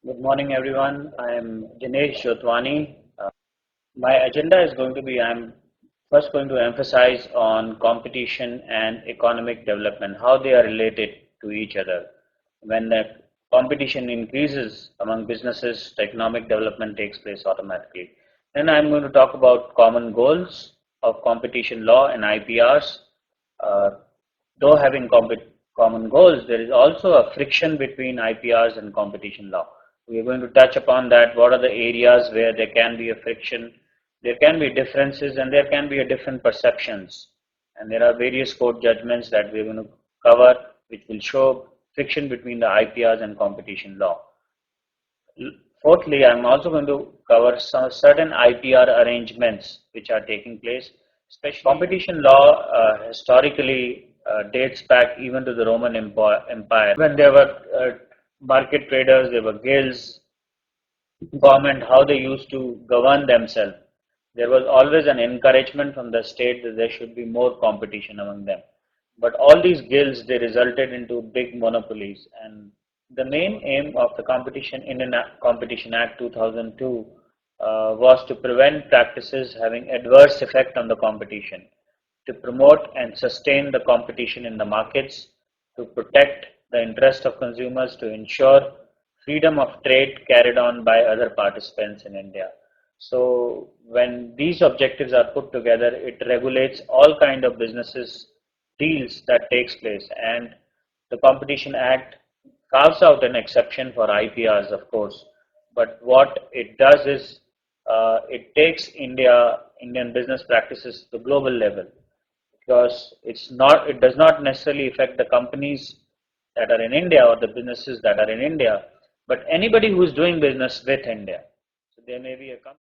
Good morning, everyone. I'm Dinesh Jotwani. My agenda is going to be I'm first going to emphasize on competition and economic development, how they are related to each other. When the competition increases among businesses, the economic development takes place automatically. Then I'm going to talk about common goals of competition law and IPRs. Uh, though having common goals, there is also a friction between IPRs and competition law. We are going to touch upon that. What are the areas where there can be a friction? There can be differences and there can be a different perceptions. And there are various court judgments that we are going to cover, which will show friction between the IPRs and competition law. Fourthly, I'm also going to cover some certain IPR arrangements which are taking place. Especially competition law historically dates back even to the Roman Empire. When there were market traders, there were guilds, government, how they used to govern themselves. There was always an encouragement from the state that there should be more competition among them. But all these guilds, they resulted into big monopolies. And the main aim of the Indian Competition Act 2002 was to prevent practices having adverse effect on the competition, to promote and sustain the competition in the markets, to protect the interest of consumers, to ensure freedom of trade carried on by other participants in India. So when these objectives are put together, it regulates all kind of businesses deals that takes place, and the Competition Act carves out an exception for IPRs, of course. But what it does is it takes Indian business practices to the global level, because it does not necessarily affect the companies that are in India or the businesses that are in India, but anybody who is doing business with India. So there may be a company